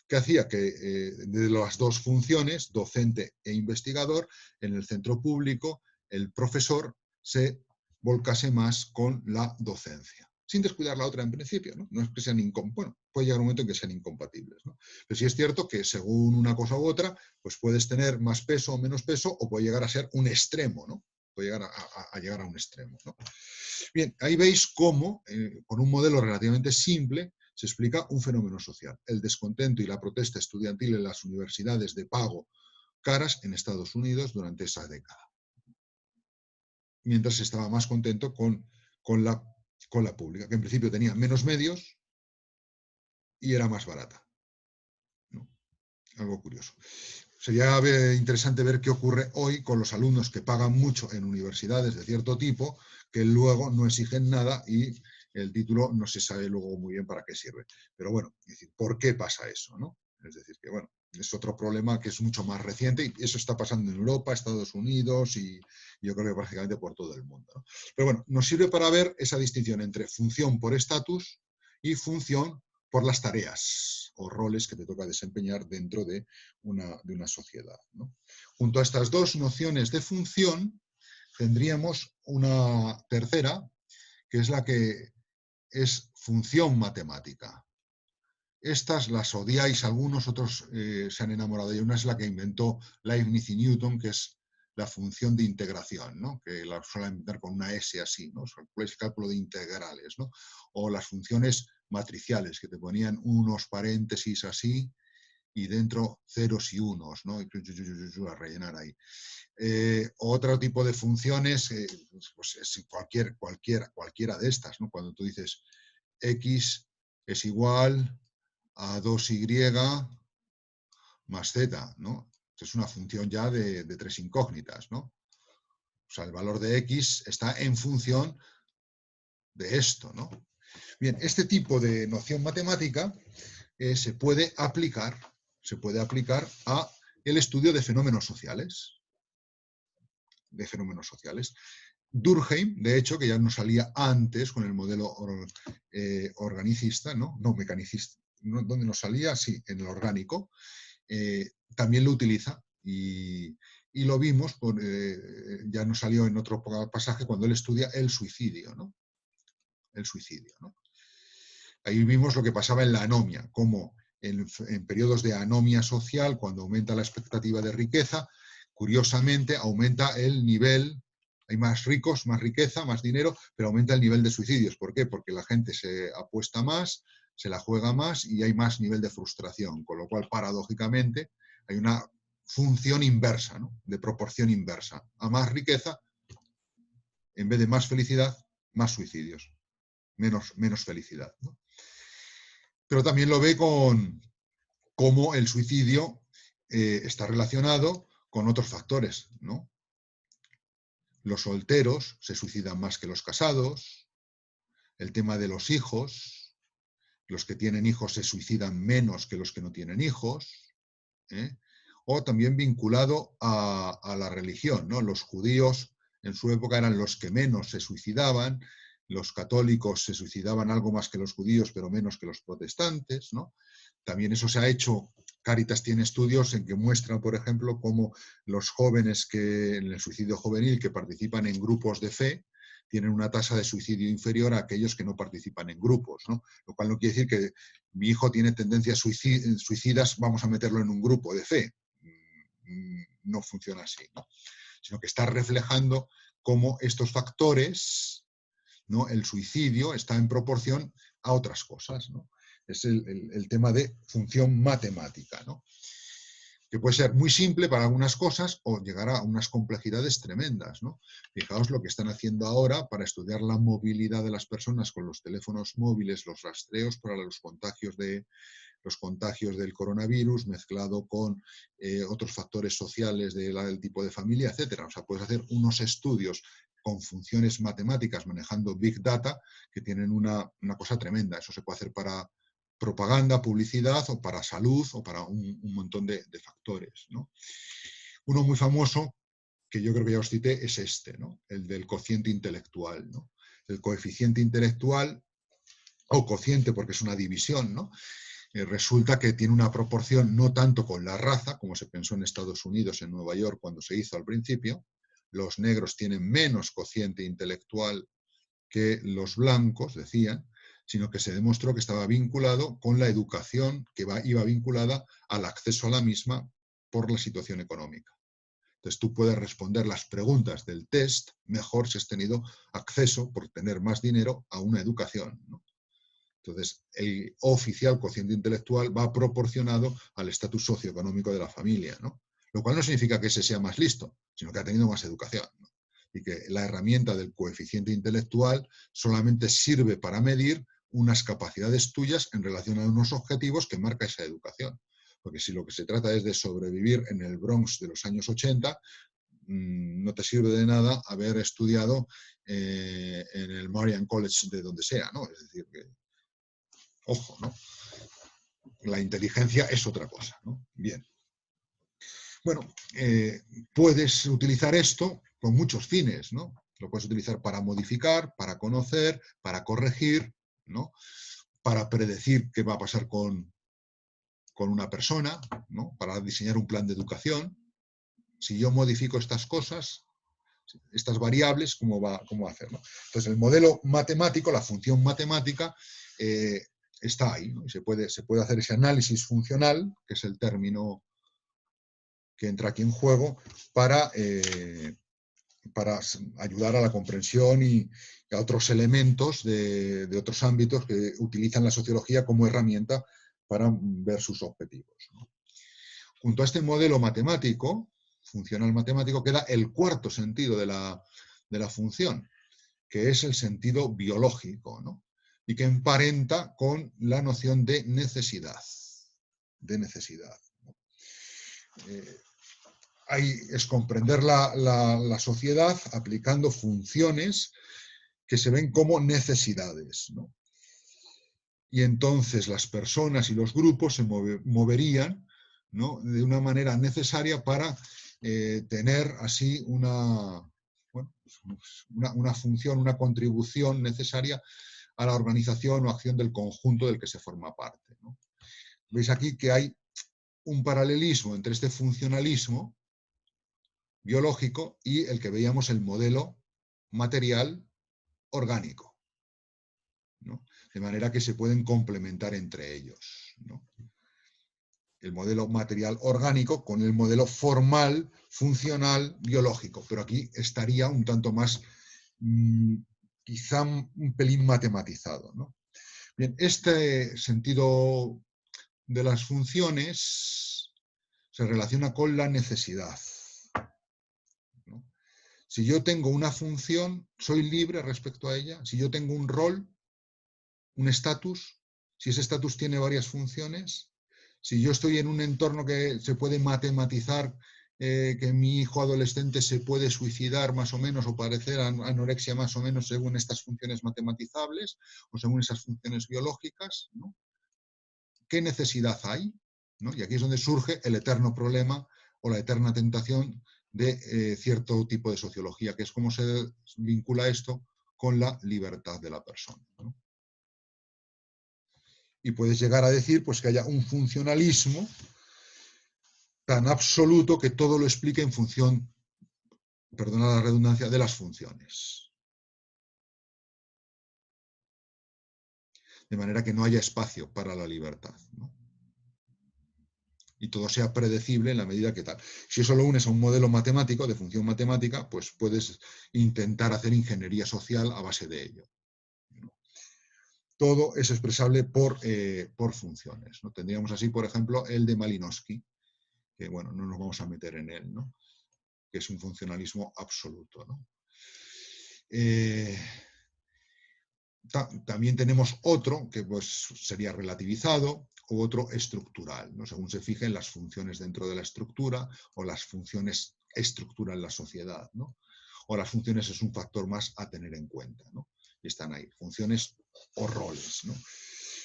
S1: Que hacía que de las dos funciones, docente e investigador, en el centro público el profesor se volcase más con la docencia, sin descuidar la otra en principio, ¿no? No es que sean bueno, puede llegar un momento en que sean incompatibles, ¿no? Pero sí es cierto que según una cosa u otra, pues puedes tener más peso o menos peso o puede llegar a ser un extremo, ¿no? Puede llegar a llegar a un extremo, ¿no? Bien, ahí veis cómo, con un modelo relativamente simple, se explica un fenómeno social, el descontento y la protesta estudiantil en las universidades de pago caras en Estados Unidos durante esa década. Mientras se estaba más contento con la pública, que en principio tenía menos medios y era más barata, ¿no? Algo curioso. Sería interesante ver qué ocurre hoy con los alumnos que pagan mucho en universidades de cierto tipo, que luego no exigen nada y el título no se sabe luego muy bien para qué sirve. Pero bueno, es decir, ¿por qué pasa eso, no? Es decir, que bueno, es otro problema que es mucho más reciente y eso está pasando en Europa, Estados Unidos y yo creo que prácticamente por todo el mundo, ¿no? Pero bueno, nos sirve para ver esa distinción entre función por estatus y función por las tareas o roles que te toca desempeñar dentro de una sociedad, ¿no? Junto a estas dos nociones de función, tendríamos una tercera, que es la que es función matemática. Estas las odiáis algunos, otros se han enamorado de ella. Una es la que inventó Leibniz y Newton, que es la función de integración, ¿no? Que la suelen inventar con una S así, ¿no? Es cálculo de integrales, ¿no? O las funciones matriciales, que te ponían unos paréntesis así y dentro ceros y unos, ¿no? Y a rellenar ahí. Otro tipo de funciones, pues es cualquiera de estas, ¿no? Cuando tú dices x es igual a 2y más z, ¿no? Es una función ya de tres incógnitas, ¿no? O sea, el valor de x está en función de esto, ¿no? Bien, este tipo de noción matemática se puede aplicar a el estudio de fenómenos sociales. Durkheim, de hecho, que ya nos salía antes con el modelo organicista, ¿no? No, mecanicista. ¿Dónde nos salía? Sí, en el orgánico. También lo utiliza y lo vimos, ya nos salió en otro pasaje cuando él estudia el suicidio, ¿no? El suicidio, ¿no? Ahí vimos lo que pasaba en la anomia, cómo en periodos de anomia social, cuando aumenta la expectativa de riqueza, curiosamente aumenta el nivel, hay más ricos, más riqueza, más dinero, pero aumenta el nivel de suicidios. ¿Por qué? Porque la gente se apuesta más, se la juega más y hay más nivel de frustración, con lo cual, paradójicamente, hay una función inversa, ¿no? De proporción inversa. A más riqueza, en vez de más felicidad, más suicidios, menos felicidad, ¿no? Pero también lo ve con cómo el suicidio está relacionado con otros factores, ¿no? Los solteros se suicidan más que los casados, el tema de los hijos, los que tienen hijos se suicidan menos que los que no tienen hijos, ¿eh? O también vinculado a la religión, ¿no? Los judíos en su época eran los que menos se suicidaban, los católicos se suicidaban algo más que los judíos, pero menos que los protestantes, ¿no? También eso se ha hecho, Cáritas tiene estudios en que muestran, por ejemplo, cómo los jóvenes que en el suicidio juvenil que participan en grupos de fe tienen una tasa de suicidio inferior a aquellos que no participan en grupos, ¿no? Lo cual no quiere decir que mi hijo tiene tendencias suicidas, vamos a meterlo en un grupo de fe. No funciona así, ¿no? Sino que está reflejando cómo estos factores, ¿no? El suicidio está en proporción a otras cosas, ¿no? Es el tema de función matemática, ¿no? Que puede ser muy simple para algunas cosas o llegar a unas complejidades tremendas, ¿no? Fijaos lo que están haciendo ahora para estudiar la movilidad de las personas con los teléfonos móviles, los rastreos para los contagios del coronavirus, mezclado con otros factores sociales del tipo de familia, etcétera. O sea, puedes hacer unos estudios con funciones matemáticas manejando Big Data que tienen una cosa tremenda. Eso se puede hacer para propaganda, publicidad o para salud o para un montón de factores, ¿no? Uno muy famoso, que yo creo que ya os cité, es este, ¿no? El del cociente intelectual, ¿no? El coeficiente intelectual, o cociente porque es una división, ¿no? Resulta que tiene una proporción no tanto con la raza, como se pensó en Estados Unidos, en Nueva York, cuando se hizo al principio. Los negros tienen menos cociente intelectual que los blancos, decían, sino que se demostró que estaba vinculado con la educación, que iba vinculada al acceso a la misma por la situación económica. Entonces tú puedes responder las preguntas del test mejor si has tenido acceso, por tener más dinero, a una educación, ¿no? Entonces, el oficial cociente intelectual va proporcionado al estatus socioeconómico de la familia, ¿no? Lo cual no significa que ese sea más listo, sino que ha tenido más educación, ¿no? Y que la herramienta del coeficiente intelectual solamente sirve para medir unas capacidades tuyas en relación a unos objetivos que marca esa educación. Porque si lo que se trata es de sobrevivir en el Bronx de los años 80, no te sirve de nada haber estudiado en el Marian College de donde sea, ¿no? Es decir, que ojo, ¿no? La inteligencia es otra cosa, ¿no? Bien. Bueno, puedes utilizar esto con muchos fines, ¿no? Lo puedes utilizar para modificar, para conocer, para corregir, ¿no? Para predecir qué va a pasar con una persona, ¿no? Para diseñar un plan de educación. Si yo modifico estas cosas, estas variables, ¿cómo va a hacer, ¿no? Entonces, el modelo matemático, la función matemática, está ahí, ¿no? Y se puede hacer ese análisis funcional, que es el término que entra aquí en juego, para ayudar a la comprensión y a otros elementos de otros ámbitos que utilizan la sociología como herramienta para ver sus objetivos, ¿no? Junto a este modelo matemático, funcional matemático, queda el cuarto sentido de la función, que es el sentido biológico, ¿no? Y que emparenta con la noción de necesidad. ¿No? Ahí es comprender la sociedad aplicando funciones que se ven como necesidades, ¿no? Y entonces las personas y los grupos se moverían, ¿no?, de una manera necesaria para tener así una función, una contribución necesaria a la organización o acción del conjunto del que se forma parte, ¿no? Veis aquí que hay un paralelismo entre este funcionalismo biológico y el que veíamos el modelo material orgánico, ¿no? De manera que se pueden complementar entre ellos, ¿no? El modelo material orgánico con el modelo formal, funcional, biológico. Pero aquí estaría un tanto más, quizá un pelín matematizado, ¿no? Bien, este sentido de las funciones se relaciona con la necesidad, ¿no? Si yo tengo una función, soy libre respecto a ella. Si yo tengo un rol, un estatus, si ese estatus tiene varias funciones, si yo estoy en un entorno que se puede matematizar, que mi hijo adolescente se puede suicidar más o menos o padecer anorexia más o menos según estas funciones matematizables o según esas funciones biológicas, ¿no? ¿Qué necesidad hay? ¿No? Y aquí es donde surge el eterno problema o la eterna tentación de cierto tipo de sociología, que es cómo se vincula esto con la libertad de la persona, ¿no? Y puedes llegar a decir pues, que haya un funcionalismo tan absoluto que todo lo explique en función, perdona la redundancia, de las funciones. De manera que no haya espacio para la libertad, ¿no? Y todo sea predecible en la medida que tal. Si eso lo unes a un modelo matemático, de función matemática, pues puedes intentar hacer ingeniería social a base de ello, ¿no? Todo es expresable por funciones, ¿no? Tendríamos así, por ejemplo, el de Malinowski, que bueno, no nos vamos a meter en él, ¿no?, que es un funcionalismo absoluto, ¿no? También tenemos otro que pues, sería relativizado u otro estructural, ¿no?, según se fijen las funciones dentro de la estructura o las funciones estructuran la sociedad, ¿no? O las funciones es un factor más a tener en cuenta, ¿no? Y están ahí, funciones o roles, ¿no?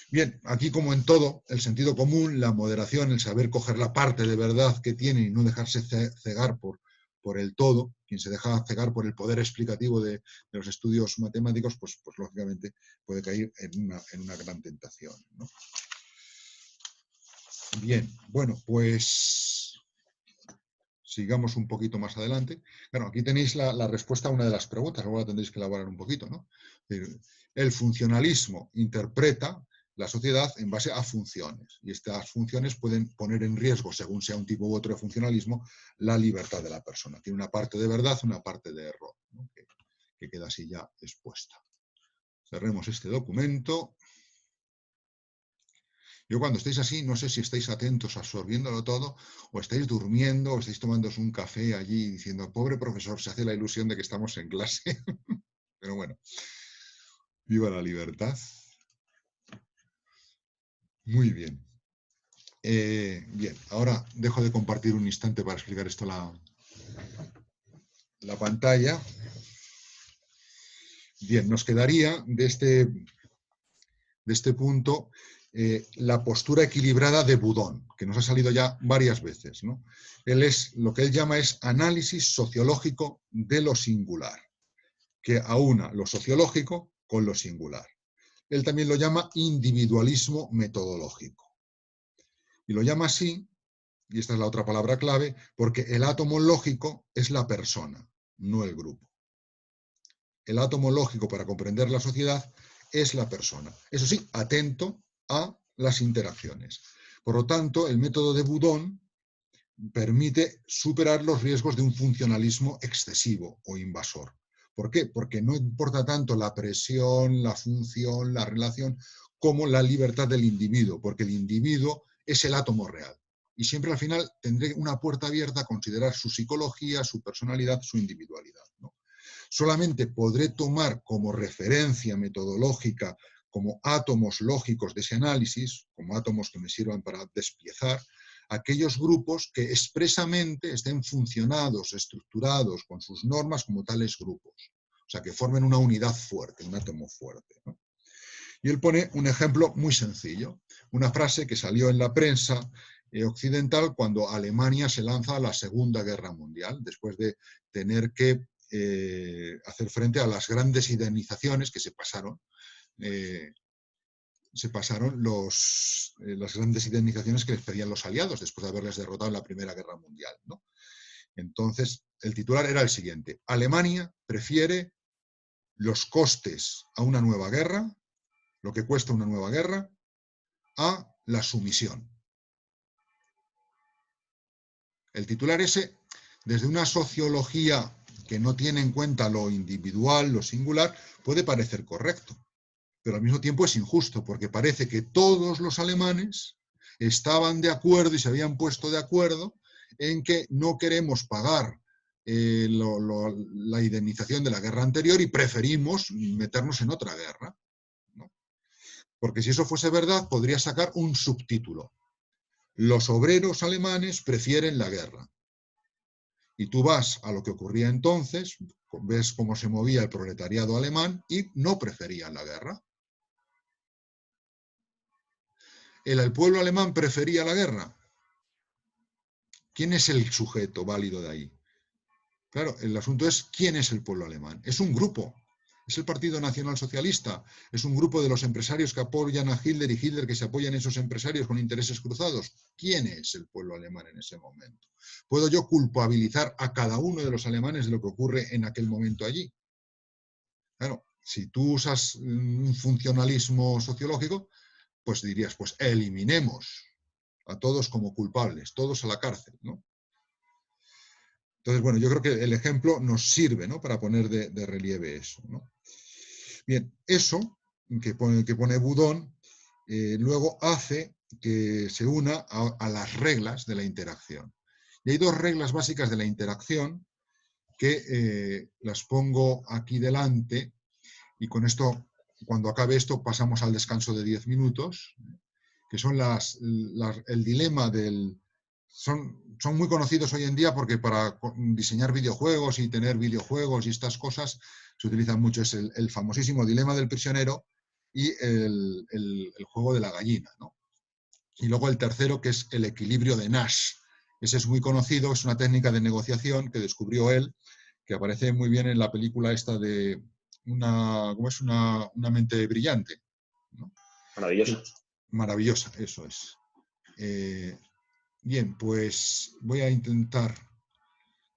S1: Bien, aquí como en todo, el sentido común, la moderación, el saber coger la parte de verdad que tiene y no dejarse cegar por el todo. Quien se deja cegar por el poder explicativo de los estudios matemáticos, pues lógicamente puede caer en una gran tentación, ¿no? Bien, bueno, pues sigamos un poquito más adelante. Claro, aquí tenéis la respuesta a una de las preguntas, ahora tendréis que elaborar un poquito, ¿no? El funcionalismo interpreta la sociedad en base a funciones, y estas funciones pueden poner en riesgo, según sea un tipo u otro de funcionalismo, la libertad de la persona. Tiene una parte de verdad, una parte de error, ¿no?, que queda así ya expuesta. Cerremos este documento. Yo cuando estéis así, no sé si estáis atentos absorbiéndolo todo, o estáis durmiendo, o estáis tomándoos un café allí diciendo, pobre profesor, se hace la ilusión de que estamos en clase. Pero bueno, viva la libertad. Muy bien. Bien, ahora dejo de compartir un instante para explicar esto la pantalla. Bien, nos quedaría de este punto la postura equilibrada de Boudon, que nos ha salido ya varias veces, ¿no? Lo que él llama es análisis sociológico de lo singular, que aúna lo sociológico con lo singular. Él también lo llama individualismo metodológico. Y lo llama así, y esta es la otra palabra clave, porque el átomo lógico es la persona, no el grupo. El átomo lógico para comprender la sociedad es la persona. Eso sí, atento a las interacciones. Por lo tanto, el método de Boudon permite superar los riesgos de un funcionalismo excesivo o invasor. ¿Por qué? Porque no importa tanto la presión, la función, la relación, como la libertad del individuo, porque el individuo es el átomo real. Y siempre al final tendré una puerta abierta a considerar su psicología, su personalidad, su individualidad, ¿no? Solamente podré tomar como referencia metodológica, como átomos lógicos de ese análisis, como átomos que me sirvan para despiezar, aquellos grupos que expresamente estén funcionados, estructurados con sus normas como tales grupos. O sea, que formen una unidad fuerte, un átomo fuerte, ¿no? Y él pone un ejemplo muy sencillo, una frase que salió en la prensa occidental cuando Alemania se lanza a la Segunda Guerra Mundial, después de tener que hacer frente a las grandes indemnizaciones que se pasaron las grandes indemnizaciones que les pedían los aliados después de haberles derrotado en la Primera Guerra Mundial, ¿no? Entonces, el titular era el siguiente: Alemania prefiere los costes a una nueva guerra, lo que cuesta una nueva guerra, a la sumisión. El titular ese, desde una sociología que no tiene en cuenta lo individual, lo singular, puede parecer correcto, pero al mismo tiempo es injusto, porque parece que todos los alemanes estaban de acuerdo y se habían puesto de acuerdo en que no queremos pagar la indemnización de la guerra anterior y preferimos meternos en otra guerra, ¿no? Porque si eso fuese verdad, podría sacar un subtítulo: los obreros alemanes prefieren la guerra. Y tú vas a lo que ocurría entonces, ves cómo se movía el proletariado alemán y no preferían la guerra. ¿El pueblo alemán prefería la guerra? ¿Quién es el sujeto válido de ahí? Claro, el asunto es ¿quién es el pueblo alemán? Es un grupo, es el Partido Nacional Socialista, es un grupo de los empresarios que apoyan a Hitler y Hitler que se apoyan a esos empresarios con intereses cruzados. ¿Quién es el pueblo alemán en ese momento? ¿Puedo yo culpabilizar a cada uno de los alemanes de lo que ocurre en aquel momento allí? Claro, si tú usas un funcionalismo sociológico, pues dirías, pues eliminemos a todos como culpables, todos a la cárcel, ¿no? Entonces, bueno, yo creo que el ejemplo nos sirve, ¿no?, para poner de relieve eso, ¿no? Bien, eso que pone Boudon luego hace que se una a las reglas de la interacción. Y hay dos reglas básicas de la interacción que las pongo aquí delante, y con esto, cuando acabe esto, pasamos al descanso de 10 minutos, que son el dilema del... Son muy conocidos hoy en día porque para diseñar videojuegos y tener videojuegos y estas cosas se utilizan mucho. Es el famosísimo dilema del prisionero y el juego de la gallina, ¿no? Y luego el tercero, que es el equilibrio de Nash. Ese es muy conocido, es una técnica de negociación que descubrió él, que aparece muy bien en la película esta de ¿cómo es? Una mente brillante, ¿no?
S3: Maravillosa.
S1: Maravillosa, eso es. Bien, pues voy a intentar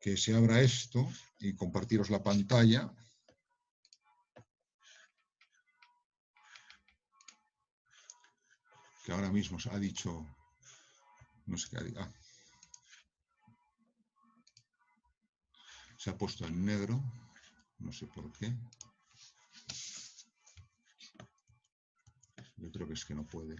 S1: que se abra esto y compartiros la pantalla. Que ahora mismo ha dicho... No sé qué ha dicho. Se ha puesto en negro. No sé por qué. Yo creo que es que no puede.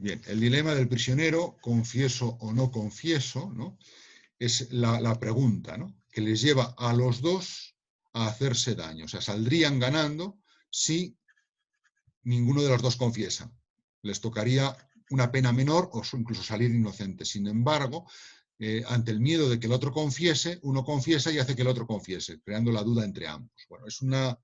S1: Bien, el dilema del prisionero, confieso o no confieso, ¿no?, es la pregunta, ¿no?, que les lleva a los dos a hacerse daño. O sea, saldrían ganando si ninguno de los dos confiesa. Les tocaría una pena menor o incluso salir inocentes. Sin embargo, ante el miedo de que el otro confiese, uno confiesa y hace que el otro confiese, creando la duda entre ambos. Bueno, es una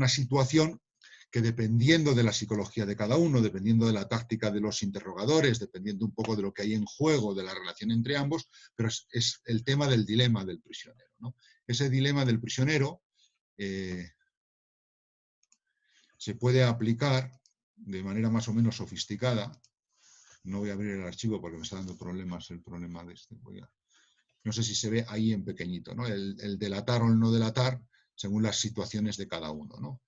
S1: situación que, dependiendo de la psicología de cada uno, dependiendo de la táctica de los interrogadores, dependiendo un poco de lo que hay en juego, de la relación entre ambos, pero es el tema del dilema del prisionero, ¿no? Ese dilema del prisionero se puede aplicar de manera más o menos sofisticada No voy a abrir el archivo porque me está dando problemas el problema de este. No sé si se ve ahí en pequeñito, ¿no? El delatar o el no delatar según las situaciones de cada uno, ¿no?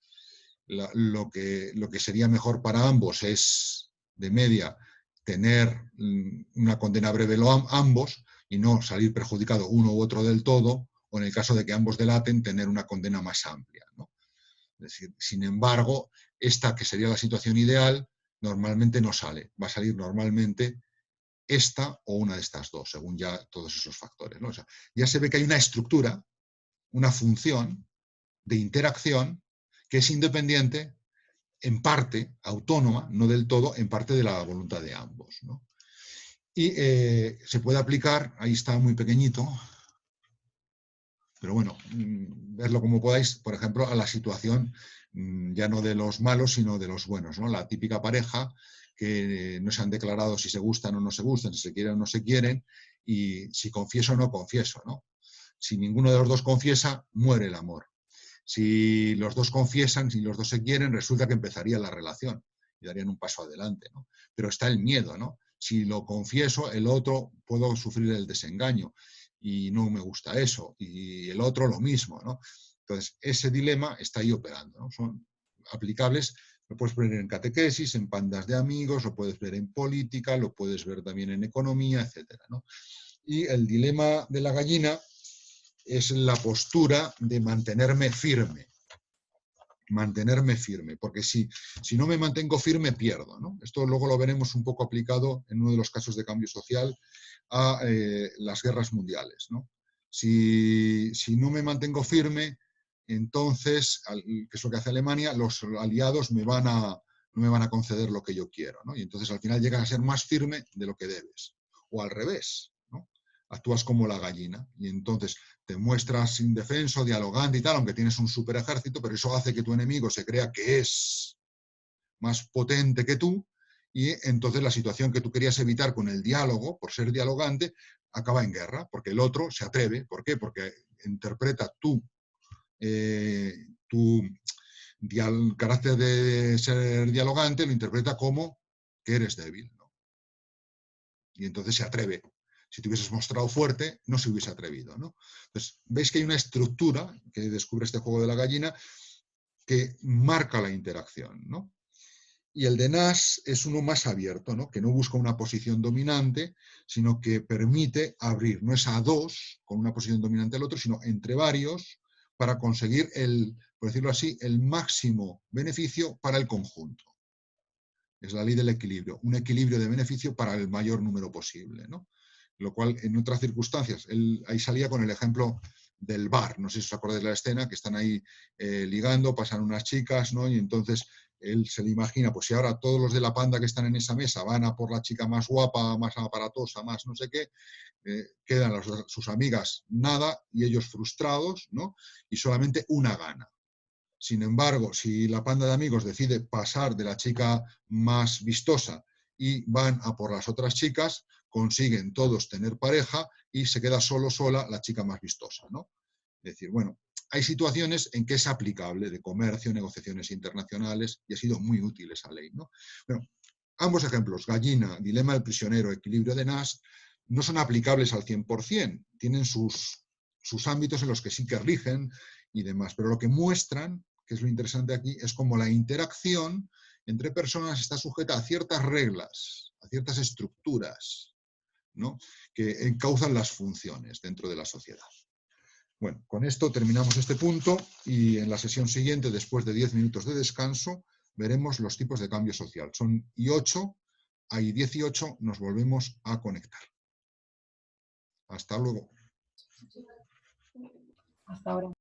S1: Lo que sería mejor para ambos es, de media, tener una condena breve ambos y no salir perjudicado uno u otro del todo, o en el caso de que ambos delaten, tener una condena más amplia, ¿no? Es decir, sin embargo, esta que sería la situación ideal, normalmente no sale. Va a salir normalmente esta o una de estas dos, según ya todos esos factores, ¿no? O sea, ya se ve que hay una estructura, una función de interacción que es independiente, en parte, autónoma, no del todo, en parte de la voluntad de ambos, ¿no? Y se puede aplicar, ahí está muy pequeñito, pero bueno, verlo como podáis, por ejemplo, a la situación ya no de los malos, sino de los buenos, ¿no? La típica pareja que no se han declarado si se gustan o no se gustan, si se quieren o no se quieren, y si confieso o no confieso, ¿no? Si ninguno de los dos confiesa, muere el amor. Si los dos confiesan, si los dos se quieren, resulta que empezaría la relación y darían un paso adelante, ¿no? Pero está el miedo, ¿no? Si lo confieso, el otro puedo sufrir el desengaño y no me gusta eso, y el otro lo mismo, ¿no? Entonces, ese dilema está ahí operando, ¿no? Son aplicables, lo puedes ver en catequesis, en pandas de amigos, lo puedes ver en política, lo puedes ver también en economía, etcétera, ¿no? Y el dilema de la gallina es la postura de mantenerme firme, porque si no me mantengo firme, pierdo, ¿no? Esto luego lo veremos un poco aplicado en uno de los casos de cambio social a las guerras mundiales, ¿no? Si no me mantengo firme, entonces, que es lo que hace Alemania, los aliados no me van a conceder lo que yo quiero, ¿no? Y entonces al final llegas a ser más firme de lo que debes. O al revés, ¿no? Actúas como la gallina y entonces te muestras indefenso, dialogante y tal, aunque tienes un super ejército, pero eso hace que tu enemigo se crea que es más potente que tú y entonces la situación que tú querías evitar con el diálogo, por ser dialogante, acaba en guerra, porque el otro se atreve. ¿Por qué? Porque interpreta tu carácter de ser dialogante, lo interpreta como que eres débil, ¿no? Y entonces se atreve. Si te hubieses mostrado fuerte, no se hubiese atrevido, ¿no? Entonces, veis que hay una estructura que descubre este juego de la gallina que marca la interacción, ¿no? Y el de Nash es uno más abierto, ¿no? Que no busca una posición dominante, sino que permite abrir, no es a dos, con una posición dominante al otro, sino entre varios, para conseguir por decirlo así, el máximo beneficio para el conjunto. Es la ley del equilibrio, un equilibrio de beneficio para el mayor número posible, ¿no? Lo cual, en otras circunstancias, ahí salía con el ejemplo del bar, no sé si os acordáis de la escena, que están ahí ligando, pasan unas chicas, ¿no? Y entonces él se le imagina, pues si ahora todos los de la panda que están en esa mesa van a por la chica más guapa, más aparatosa, más no sé qué, quedan sus amigas nada y ellos frustrados, ¿no? Y solamente una gana. Sin embargo, si la panda de amigos decide pasar de la chica más vistosa y van a por las otras chicas, consiguen todos tener pareja y se queda sola la chica más vistosa, ¿no? Es decir, bueno, hay situaciones en que es aplicable de comercio, negociaciones internacionales y ha sido muy útil esa ley, ¿no? Bueno, ambos ejemplos, gallina, dilema del prisionero, equilibrio de Nash, no son aplicables al 100%, tienen sus ámbitos en los que sí que rigen y demás, pero lo que muestran, que es lo interesante aquí, es cómo la interacción entre personas está sujeta a ciertas reglas, a ciertas estructuras, ¿no? Que encauzan las funciones dentro de la sociedad. Bueno, con esto terminamos este punto y en la sesión siguiente, después de 10 minutos de descanso, veremos los tipos de cambio social. Son 8, hay 18, nos volvemos a conectar. Hasta luego.
S2: Hasta ahora.